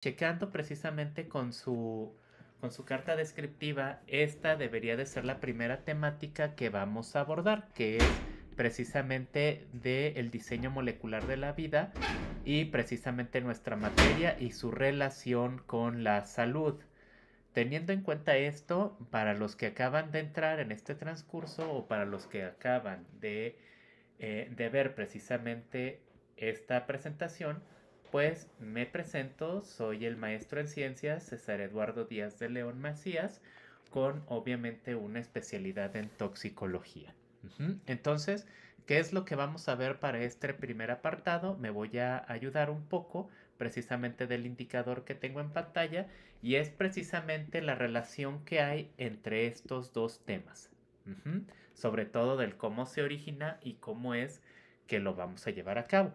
checando precisamente con su carta descriptiva, esta debería de ser la primera temática que vamos a abordar, que es precisamente del diseño molecular de la vida y precisamente nuestra materia y su relación con la salud. Teniendo en cuenta esto, para los que acaban de entrar en este transcurso o para los que acaban de ver precisamente esta presentación, pues me presento, soy el maestro en ciencias César Eduardo Díaz de León Macías, con obviamente una especialidad en toxicología. Entonces, ¿qué es lo que vamos a ver para este primer apartado? Me voy a ayudar un poco precisamente del indicador que tengo en pantalla y es precisamente la relación que hay entre estos dos temas. Sobre todo del cómo se origina y cómo es que lo vamos a llevar a cabo.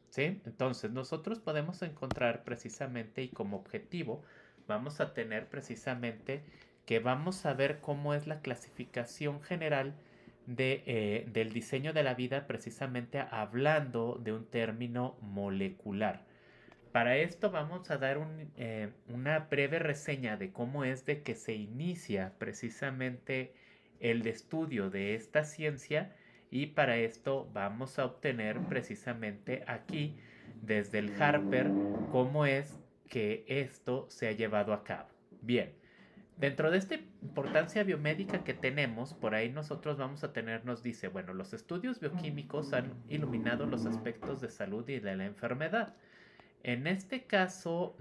¿Sí? Entonces nosotros podemos encontrar precisamente y como objetivo vamos a tener precisamente que vamos a ver cómo es la clasificación general del diseño de la vida precisamente hablando de un término molecular. Para esto vamos a dar una breve reseña de cómo es de que se inicia precisamente el estudio de esta ciencia y para esto vamos a obtener precisamente aquí desde el Harper cómo es que esto se ha llevado a cabo. Bien, dentro de esta importancia biomédica que tenemos, por ahí nosotros vamos a tener, nos dice, bueno, los estudios bioquímicos han iluminado los aspectos de salud y de la enfermedad. En este caso,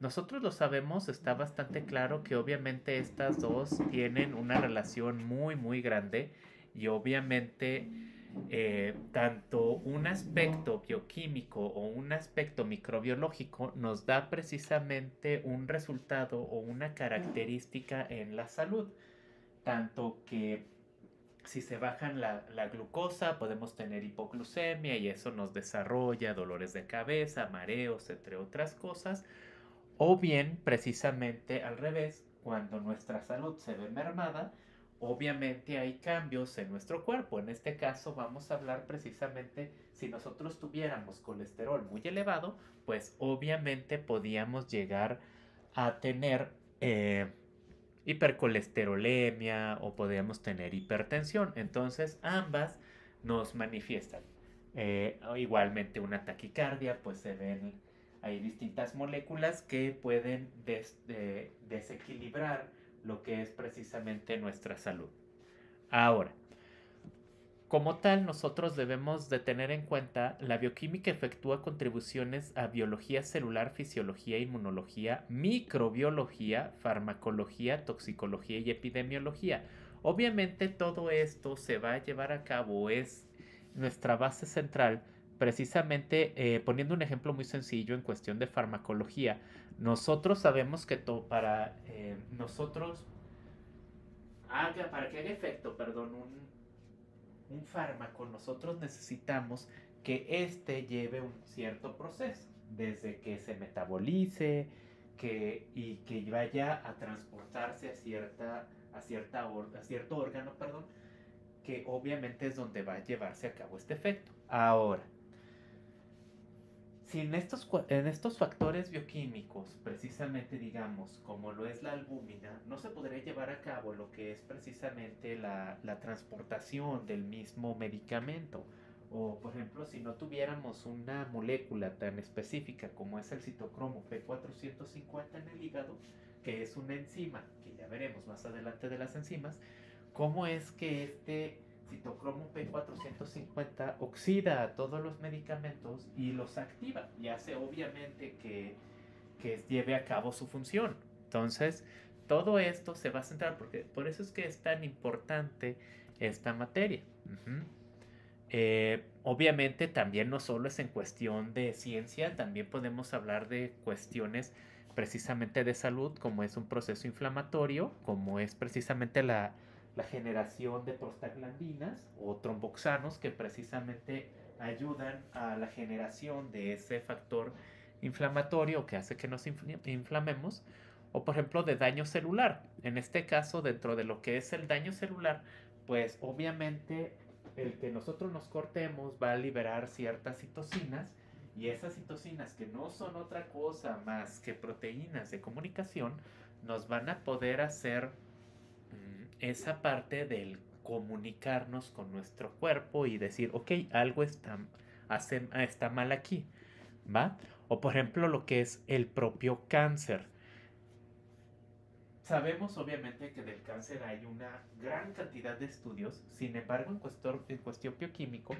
nosotros lo sabemos, está bastante claro que obviamente estas dos tienen una relación muy, muy grande y obviamente tanto un aspecto bioquímico o un aspecto microbiológico nos da precisamente un resultado o una característica en la salud, tanto que si se bajan la glucosa, podemos tener hipoglucemia y eso nos desarrolla dolores de cabeza, mareos, entre otras cosas. O bien, precisamente al revés, cuando nuestra salud se ve mermada, obviamente hay cambios en nuestro cuerpo. En este caso vamos a hablar precisamente si nosotros tuviéramos colesterol muy elevado, pues obviamente podíamos llegar a tener hipercolesterolemia o podríamos tener hipertensión. Entonces ambas nos manifiestan. Igualmente una taquicardia, pues se ven, hay distintas moléculas que pueden desequilibrar lo que es precisamente nuestra salud. Ahora, como tal, nosotros debemos de tener en cuenta la bioquímica efectúa contribuciones a biología celular, fisiología, inmunología, microbiología, farmacología, toxicología y epidemiología. Obviamente todo esto se va a llevar a cabo, es nuestra base central, precisamente poniendo un ejemplo muy sencillo en cuestión de farmacología. Nosotros sabemos que para nosotros para que haga efecto, perdón, un fármaco, nosotros necesitamos que éste lleve un cierto proceso, desde que se metabolice y que vaya a transportarse a cierto órgano, perdón, que obviamente es donde va a llevarse a cabo este efecto. Ahora, si en estos factores bioquímicos, precisamente digamos, como lo es la albúmina, no se podría llevar a cabo lo que es precisamente la transportación del mismo medicamento. O, por ejemplo, si no tuviéramos una molécula tan específica como es el citocromo P450 en el hígado, que es una enzima, que ya veremos más adelante de las enzimas, cómo es que este citocromo P450 oxida a todos los medicamentos y los activa y hace obviamente que lleve a cabo su función. Entonces, todo esto se va a centrar, porque por eso es que es tan importante esta materia. Obviamente también no solo es en cuestión de ciencia, también podemos hablar de cuestiones precisamente de salud, como es un proceso inflamatorio, como es precisamente la generación de prostaglandinas o tromboxanos que precisamente ayudan a la generación de ese factor inflamatorio que hace que nos inflamemos, o por ejemplo de daño celular. En este caso, dentro de lo que es el daño celular, pues obviamente el que nosotros nos cortemos va a liberar ciertas citocinas Y esas citocinas, que no son otra cosa más que proteínas de comunicación, nos van a poder hacer esa parte del comunicarnos con nuestro cuerpo y decir, ok, algo está mal aquí, ¿va? O por ejemplo lo que es el propio cáncer. Sabemos obviamente que del cáncer hay una gran cantidad de estudios, sin embargo en cuestión bioquímico,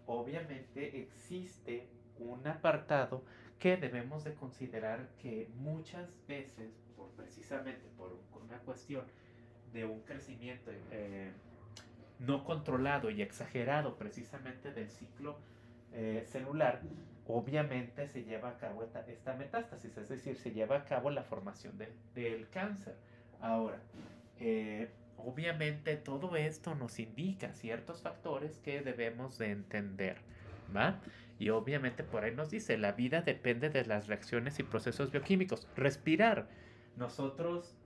obviamente existe un apartado que debemos de considerar que muchas veces, precisamente por una cuestión de un crecimiento no controlado y exagerado precisamente del ciclo celular, obviamente se lleva a cabo esta metástasis, es decir, se lleva a cabo la formación del cáncer. Ahora, obviamente todo esto nos indica ciertos factores que debemos de entender, ¿va? Y obviamente por ahí nos dice, la vida depende de las reacciones y procesos bioquímicos. Respirar. Nosotros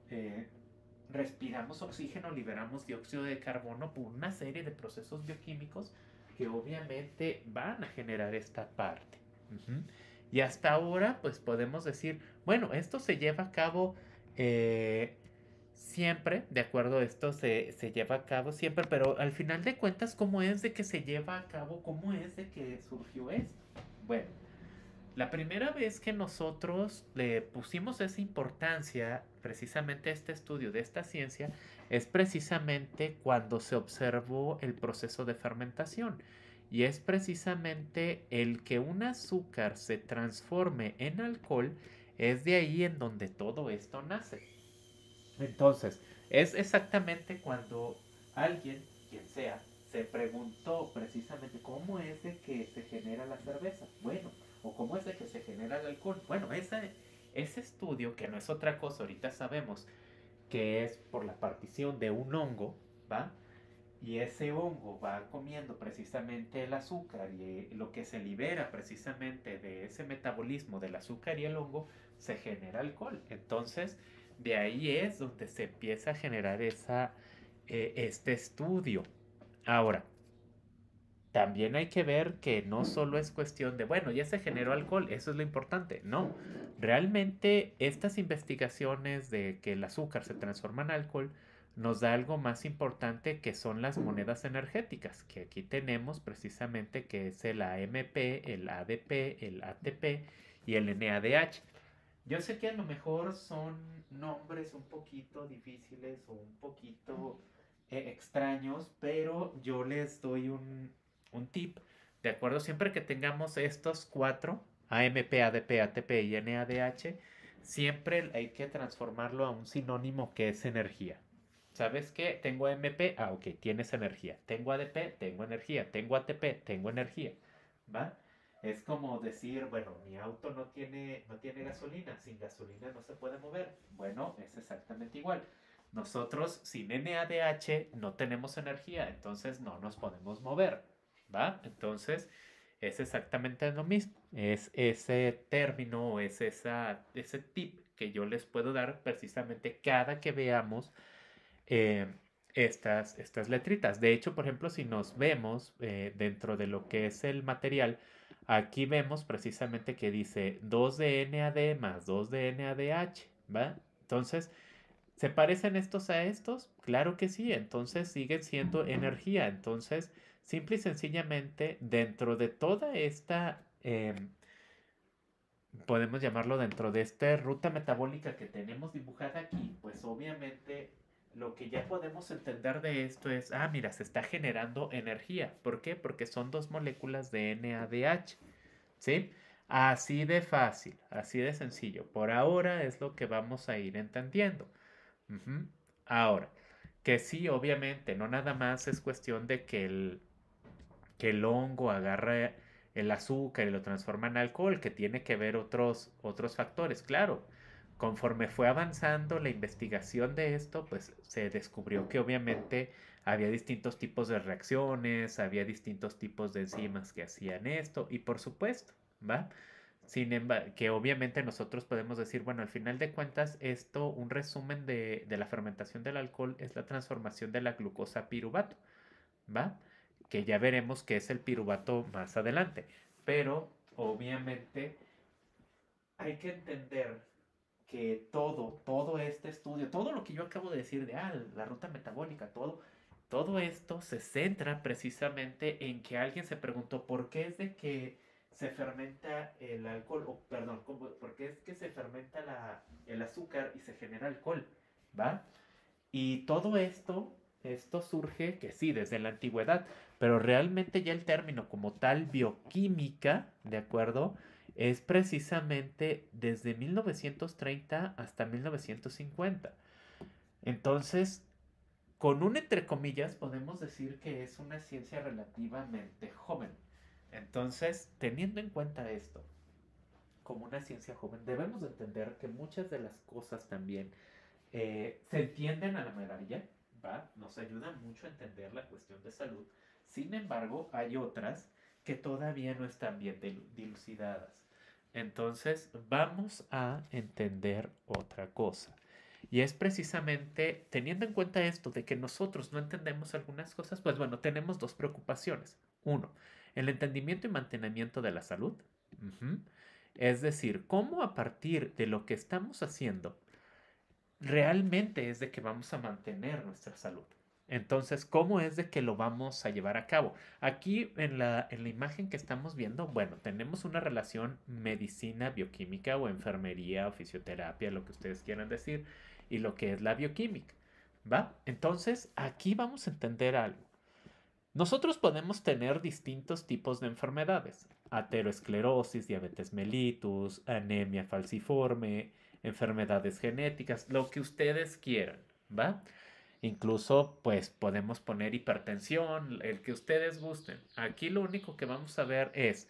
respiramos oxígeno, liberamos dióxido de carbono por una serie de procesos bioquímicos que obviamente van a generar esta parte. Ujú. Y hasta ahora, pues podemos decir, bueno, esto se lleva a cabo siempre, de acuerdo, esto se lleva a cabo siempre, pero al final de cuentas, ¿cómo es de que se lleva a cabo? ¿Cómo es de que surgió esto? Bueno, la primera vez que nosotros le pusimos esa importancia precisamente a este estudio de esta ciencia es precisamente cuando se observó el proceso de fermentación. Y es precisamente el que un azúcar se transforme en alcohol, es de ahí en donde todo esto nace. Entonces, es exactamente cuando alguien, quien sea, se preguntó precisamente cómo es de que se genera la cerveza. Bueno, o cómo es de que se genera el alcohol. Bueno, ese estudio, que no es otra cosa, ahorita sabemos que es por la partición de un hongo, ¿va? Y ese hongo va comiendo precisamente el azúcar y lo que se libera precisamente de ese metabolismo del azúcar y el hongo se genera alcohol. Entonces, de ahí es donde se empieza a generar este estudio. Ahora, también hay que ver que no solo es cuestión de, bueno, ya se generó alcohol, eso es lo importante. No, realmente estas investigaciones de que el azúcar se transforma en alcohol nos da algo más importante que son las monedas energéticas, que aquí tenemos precisamente que es el AMP, el ADP, el ATP y el NADH. Yo sé que a lo mejor son nombres un poquito difíciles o un poquito extraños, pero yo les doy un tip. De acuerdo, siempre que tengamos estos cuatro, AMP, ADP, ATP y NADH, siempre hay que transformarlo a un sinónimo que es energía. ¿Sabes qué? Tengo AMP, ok, tienes energía. Tengo ADP, tengo energía. Tengo ATP, tengo energía. ¿Va? Es como decir, bueno, mi auto no tiene gasolina, sin gasolina no se puede mover. Bueno, es exactamente igual. Nosotros sin NADH no tenemos energía, entonces no nos podemos mover, ¿va? Entonces es exactamente lo mismo. Es ese término, ese tip que yo les puedo dar precisamente cada que veamos eh, estas letritas. De hecho, por ejemplo, si nos vemos dentro de lo que es el material, aquí vemos precisamente que dice 2 de NAD más 2 de NADH, ¿va? Entonces, ¿se parecen estos a estos? Claro que sí, entonces siguen siendo energía. Entonces, simple y sencillamente, dentro de toda esta, podemos llamarlo dentro de esta ruta metabólica que tenemos dibujada aquí, pues obviamente lo que ya podemos entender de esto es, mira, se está generando energía. ¿Por qué? Porque son dos moléculas de NADH, ¿sí? Así de fácil, así de sencillo. Por ahora es lo que vamos a ir entendiendo. Ujú. Ahora, que sí, obviamente, no nada más es cuestión de que el hongo agarra el azúcar y lo transforma en alcohol, que tiene que ver otros factores. Claro, conforme fue avanzando la investigación de esto, pues se descubrió que obviamente había distintos tipos de reacciones, había distintos tipos de enzimas que hacían esto, y por supuesto, ¿va? Sin embargo, que obviamente nosotros podemos decir, bueno, al final de cuentas, esto, un resumen de la fermentación del alcohol es la transformación de la glucosa a piruvato, ¿va? Que ya veremos qué es el piruvato más adelante. Pero obviamente hay que entender que todo este estudio, todo lo que yo acabo de decir de la ruta metabólica, todo esto se centra precisamente en que alguien se preguntó por qué es de que se fermenta el alcohol, o perdón, por qué es que se fermenta el azúcar y se genera alcohol, ¿va? Y todo esto surge, que sí, desde la antigüedad, pero realmente ya el término como tal bioquímica, ¿de acuerdo? Es precisamente desde 1930 hasta 1950. Entonces, con un entre comillas, podemos decir que es una ciencia relativamente joven. Entonces, teniendo en cuenta esto, como una ciencia joven, debemos entender que muchas de las cosas también se entienden a la maravilla, ¿va? Nos ayuda mucho a entender la cuestión de salud. Sin embargo, hay otras que todavía no están bien dilucidadas. Entonces, vamos a entender otra cosa. Y es precisamente teniendo en cuenta esto de que nosotros no entendemos algunas cosas, pues bueno, tenemos dos preocupaciones. Uno, el entendimiento y mantenimiento de la salud. Ujú. Es decir, cómo a partir de lo que estamos haciendo realmente es de que vamos a mantener nuestra salud. Entonces, ¿cómo es de que lo vamos a llevar a cabo? Aquí en la imagen que estamos viendo, bueno, tenemos una relación medicina, bioquímica o enfermería o fisioterapia, lo que ustedes quieran decir, y lo que es la bioquímica, ¿va? Entonces, aquí vamos a entender algo. Nosotros podemos tener distintos tipos de enfermedades: ateroesclerosis, diabetes mellitus, anemia falciforme, enfermedades genéticas, lo que ustedes quieran, ¿va? Incluso, pues podemos poner hipertensión, el que ustedes gusten. Aquí lo único que vamos a ver es,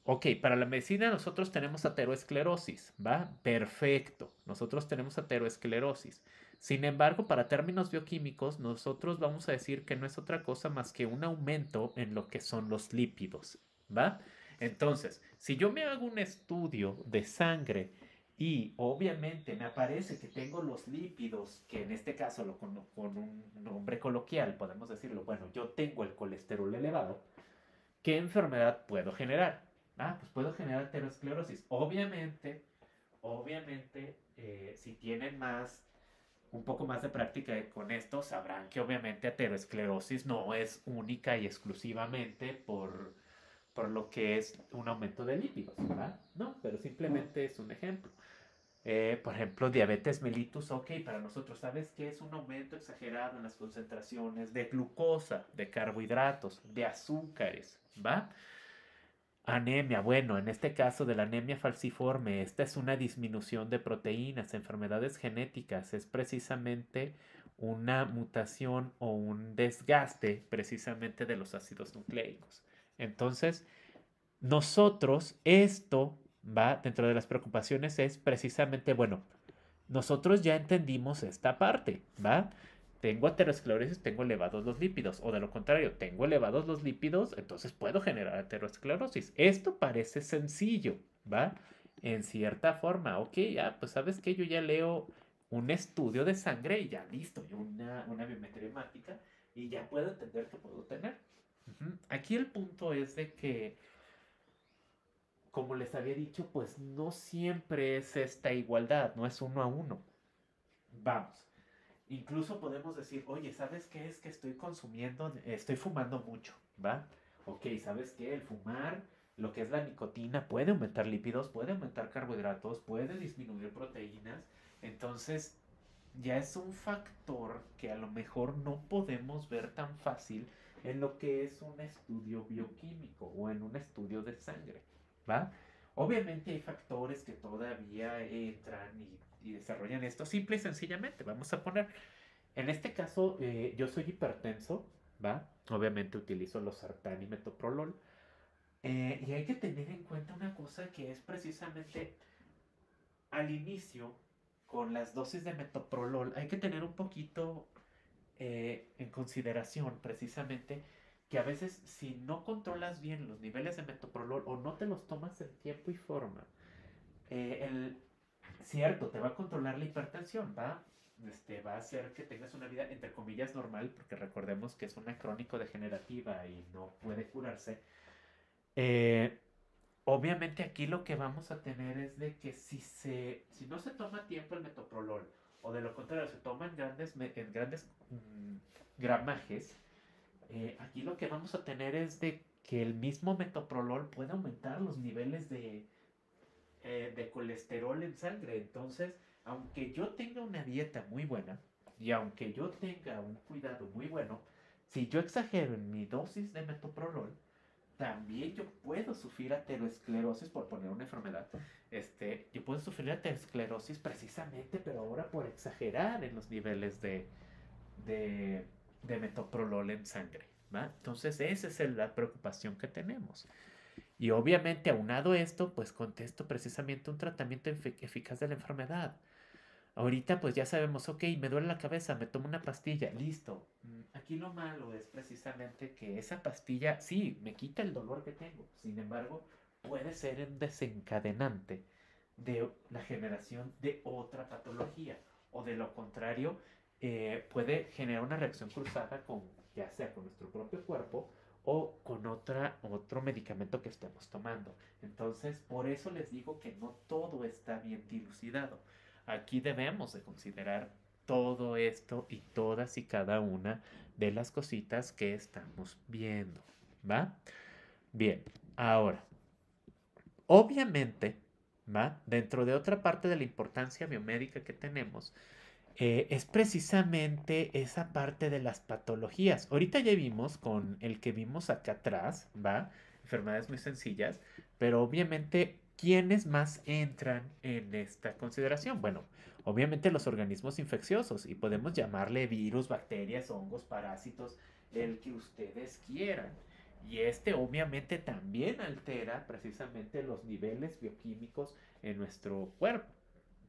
ok, para la medicina nosotros tenemos ateroesclerosis, ¿va? Perfecto, nosotros tenemos ateroesclerosis. Sin embargo, para términos bioquímicos, nosotros vamos a decir que no es otra cosa más que un aumento en lo que son los lípidos, ¿va? Entonces, si yo me hago un estudio de sangre y obviamente me aparece que tengo los lípidos, que en este caso con un nombre coloquial podemos decirlo, bueno, yo tengo el colesterol elevado, ¿qué enfermedad puedo generar? Pues puedo generar aterosclerosis. Obviamente, si tienen un poco más de práctica con esto, sabrán que obviamente aterosclerosis no es única y exclusivamente por lo que es un aumento de lípidos, ¿verdad? No, pero simplemente es un ejemplo. Por ejemplo, diabetes mellitus, ok, para nosotros, ¿sabes qué? Es un aumento exagerado en las concentraciones de glucosa, de carbohidratos, de azúcares, ¿va? Anemia, bueno, en este caso de la anemia falciforme, esta es una disminución de proteínas, enfermedades genéticas, es precisamente una mutación o un desgaste precisamente de los ácidos nucleicos. Entonces, nosotros, esto va dentro de las preocupaciones, es precisamente, bueno, nosotros ya entendimos esta parte, ¿va? Tengo aterosclerosis, tengo elevados los lípidos, o de lo contrario, tengo elevados los lípidos, entonces puedo generar aterosclerosis. Esto parece sencillo, ¿va? En cierta forma, ok, ya, pues sabes que yo ya leo un estudio de sangre y ya listo, y una biometría hemática, y ya puedo entender que puedo tener. Ujú. Aquí el punto es de que, como les había dicho, pues no siempre es esta igualdad, no es uno a uno. Vamos. Incluso podemos decir, oye, ¿sabes qué es que estoy fumando mucho, ¿va? Ok, ¿sabes qué? El fumar, lo que es la nicotina, puede aumentar lípidos, puede aumentar carbohidratos, puede disminuir proteínas. Entonces, ya es un factor que a lo mejor no podemos ver tan fácil en lo que es un estudio bioquímico o en un estudio de sangre, ¿va? Obviamente hay factores que todavía entran y desarrollan esto simple y sencillamente. Vamos a poner, en este caso, yo soy hipertenso, ¿va? Obviamente utilizo los sartán y metoprolol. Y hay que tener en cuenta una cosa que es precisamente al inicio, con las dosis de metoprolol, hay que tener un poquito en consideración precisamente que a veces si no controlas bien los niveles de metoprolol o no te los tomas en tiempo y forma, el cierto, te va a controlar la hipertensión, ¿va? Va a hacer que tengas una vida, entre comillas, normal, porque recordemos que es una crónico-degenerativa y no puede curarse. Eh, obviamente aquí lo que vamos a tener es de que si no se toma tiempo el metoprolol, o de lo contrario, se toma en grandes gramajes, aquí lo que vamos a tener es de que el mismo metoprolol puede aumentar los niveles de colesterol en sangre. Entonces, aunque yo tenga una dieta muy buena y aunque yo tenga un cuidado muy bueno, si yo exagero en mi dosis de metoprolol, también yo puedo sufrir aterosclerosis, por poner una enfermedad. Yo puedo sufrir aterosclerosis precisamente, pero ahora por exagerar en los niveles de, de metoprolol en sangre, ¿va? Entonces, esa es la preocupación que tenemos. Y obviamente, aunado esto, pues contesto precisamente un tratamiento eficaz de la enfermedad. Ahorita pues ya sabemos, ok, me duele la cabeza, me tomo una pastilla, listo. Aquí lo malo es precisamente que esa pastilla, sí, me quita el dolor que tengo. Sin embargo, puede ser un desencadenante de la generación de otra patología. O de lo contrario, puede generar una reacción cruzada con, ya sea con nuestro propio cuerpo o con otro medicamento que estemos tomando. Entonces, por eso les digo que no todo está bien dilucidado. Aquí debemos de considerar todo esto y todas y cada una de las cositas que estamos viendo, ¿va? Bien, ahora, obviamente, ¿va? Dentro de otra parte de la importancia biomédica que tenemos, es precisamente esa parte de las patologías. Ahorita ya vimos con el que vimos acá atrás, ¿va? Enfermedades muy sencillas, pero obviamente, ¿quiénes más entran en esta consideración? Bueno, obviamente los organismos infecciosos y podemos llamarle virus, bacterias, hongos, parásitos, el que ustedes quieran. Y obviamente también altera precisamente los niveles bioquímicos en nuestro cuerpo.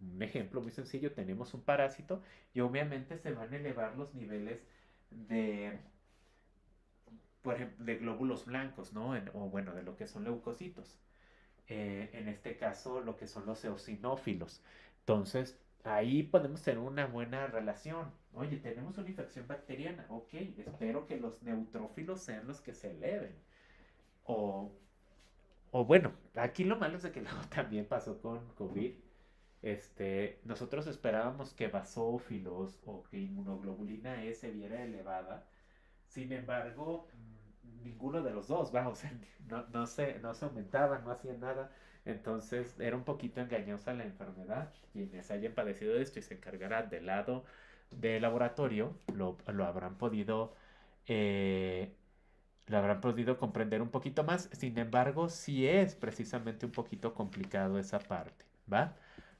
Un ejemplo muy sencillo, tenemos un parásito y obviamente se van a elevar los niveles de, por ejemplo, de glóbulos blancos, ¿no? O bueno, de lo que son leucocitos. En este caso, lo que son los eosinófilos. Entonces, ahí podemos tener una buena relación. Oye, tenemos una infección bacteriana. Ok, espero que los neutrófilos sean los que se eleven. O, o bueno, aquí lo malo es de que luego también pasó con COVID. Nosotros esperábamos que basófilos o que inmunoglobulina E se viera elevada. Sin embargo, ninguno de los dos, va, o sea, no se aumentaban, no hacían nada. Entonces era un poquito engañosa la enfermedad. Quienes hayan padecido esto y se encargarán del lado del laboratorio, eh, lo habrán podido comprender un poquito más. Sin embargo, sí es precisamente un poquito complicado esa parte, ¿va?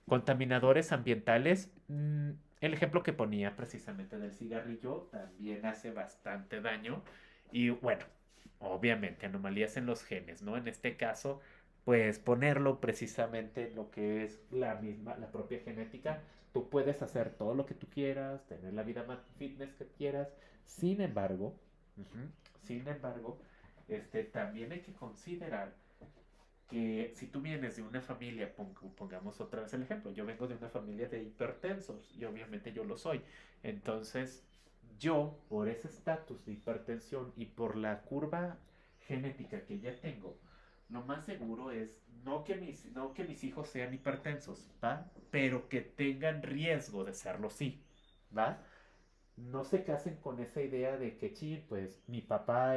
Contaminadores ambientales, el ejemplo que ponía precisamente del cigarrillo también hace bastante daño. Y bueno, obviamente anomalías en los genes, ¿no? En este caso, pues ponerlo precisamente en lo que es la propia genética. Tú puedes hacer todo lo que tú quieras, tener la vida más fitness que quieras. Sin embargo, sin embargo, también hay que considerar que si tú vienes de una familia, pongamos otra vez el ejemplo, yo vengo de una familia de hipertensos y obviamente yo lo soy. Entonces, yo, por ese estatus de hipertensión y por la curva genética que ya tengo, lo más seguro es no que mis hijos sean hipertensos, ¿va? Pero que tengan riesgo de serlo, sí, ¿va? No se casen con esa idea de que, sí, pues mi papá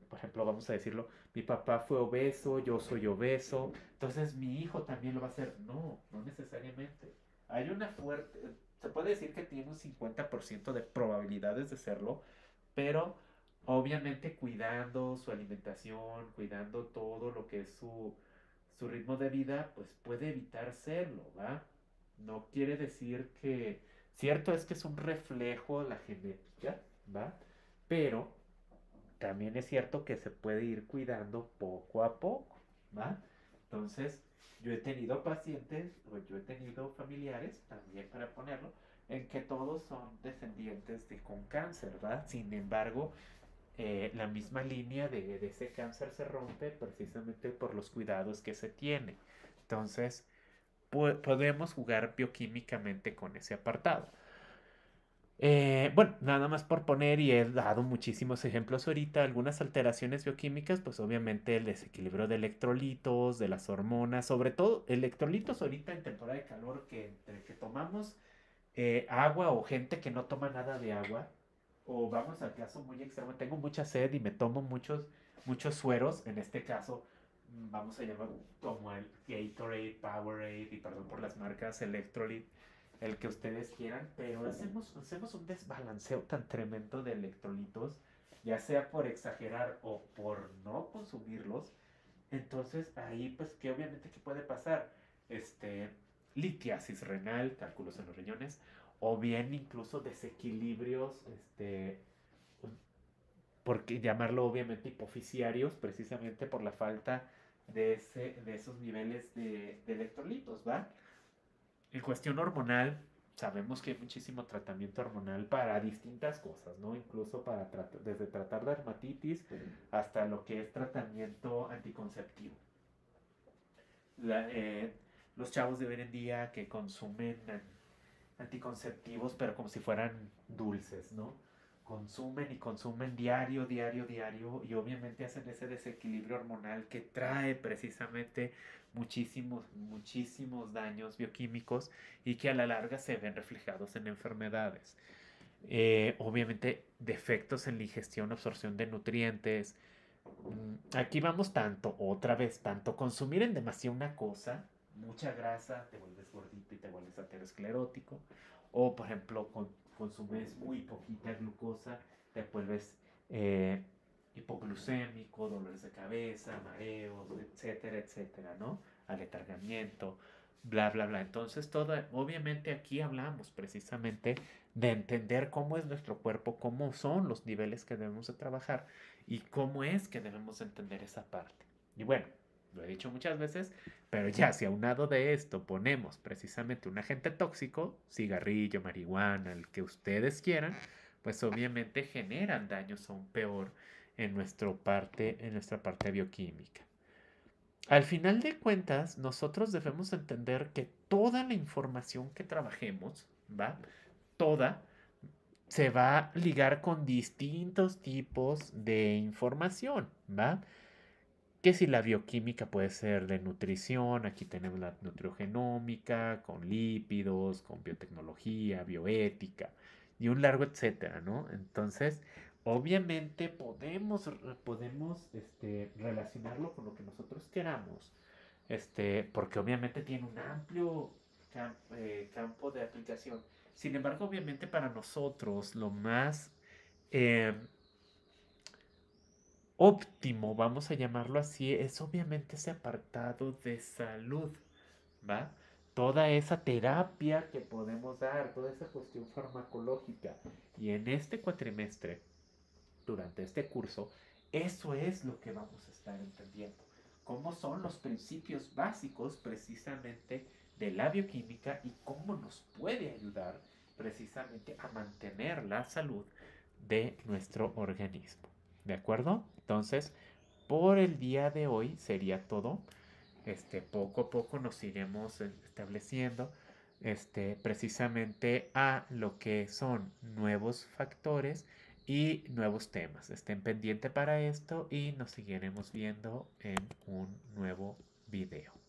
por ejemplo, vamos a decirlo, mi papá fue obeso, yo soy obeso, entonces mi hijo también lo va a hacer. No, no necesariamente. Hay una fuerte, se puede decir que tiene un 50% de probabilidades de serlo, pero obviamente cuidando su alimentación, cuidando todo lo que es su ritmo de vida, pues puede evitar serlo, ¿va? No quiere decir que, cierto es que es un reflejo de la genética, ¿va? Pero también es cierto que se puede ir cuidando poco a poco, ¿va? Entonces, yo he tenido pacientes, o yo he tenido familiares, también para ponerlo, en que todos son descendientes con cáncer, ¿va? Sin embargo, la misma línea de ese cáncer se rompe precisamente por los cuidados que se tiene. Entonces, podemos jugar bioquímicamente con ese apartado. Bueno, nada más por poner, y he dado muchísimos ejemplos ahorita, algunas alteraciones bioquímicas, pues obviamente el desequilibrio de electrolitos, de las hormonas, sobre todo electrolitos ahorita en temporada de calor, que entre que tomamos agua o gente que no toma nada de agua, o vamos al caso muy extremo, tengo mucha sed y me tomo muchos sueros, en este caso vamos a llamar como el Gatorade, Powerade, y perdón por las marcas, Electrolyte, el que ustedes quieran, pero hacemos un desbalanceo tan tremendo de electrolitos, ya sea por exagerar o por no consumirlos. Entonces ahí pues que obviamente qué puede pasar, este, litiasis renal, cálculos en los riñones, o bien incluso desequilibrios, porque llamarlo obviamente hipofisiarios, precisamente por la falta de esos niveles de electrolitos, ¿va? En cuestión hormonal, sabemos que hay muchísimo tratamiento hormonal para distintas cosas, ¿no? Incluso para desde tratar dermatitis hasta lo que es tratamiento anticonceptivo. La- eh, los chavos de hoy en día que consumen anticonceptivos, pero como si fueran dulces, ¿no? Consumen y consumen diario, diario, diario, y obviamente hacen ese desequilibrio hormonal que trae precisamente muchísimos daños bioquímicos y que a la larga se ven reflejados en enfermedades. Obviamente defectos en la ingestión, absorción de nutrientes. Aquí vamos tanto, otra vez, tanto consumir en demasía una cosa, mucha grasa, te vuelves gordito y te vuelves aterosclerótico, o por ejemplo, consumes muy poquita glucosa, te vuelves eh, hipoglucémico, dolores de cabeza, mareos, etcétera, etcétera, ¿no? Aletargamiento, bla, bla, bla. Entonces, todo, obviamente aquí hablamos precisamente de entender cómo es nuestro cuerpo, cómo son los niveles que debemos de trabajar y cómo es que debemos entender esa parte. Y bueno, lo he dicho muchas veces, pero ya si aunado de esto ponemos precisamente un agente tóxico, cigarrillo, marihuana, el que ustedes quieran, pues obviamente generan daños aún peor en nuestra parte bioquímica. Al final de cuentas, nosotros debemos entender que toda la información que trabajemos, ¿va? Toda se va a ligar con distintos tipos de información, ¿va? Que si la bioquímica puede ser de nutrición, aquí tenemos la nutriogenómica, con lípidos, con biotecnología, bioética y un largo etcétera, ¿no? Entonces, obviamente podemos relacionarlo con lo que nosotros queramos, porque obviamente tiene un amplio campo de aplicación. Sin embargo, obviamente para nosotros lo más eh, óptimo, vamos a llamarlo así, es obviamente ese apartado de salud, ¿va? Toda esa terapia que podemos dar, toda esa cuestión farmacológica. Y en este cuatrimestre, durante este curso, eso es lo que vamos a estar entendiendo. Cómo son los principios básicos precisamente de la bioquímica y cómo nos puede ayudar precisamente a mantener la salud de nuestro organismo. ¿De acuerdo? Entonces, por el día de hoy sería todo. Poco a poco nos iremos estableciendo precisamente a lo que son nuevos factores y nuevos temas. Estén pendientes para esto y nos seguiremos viendo en un nuevo video.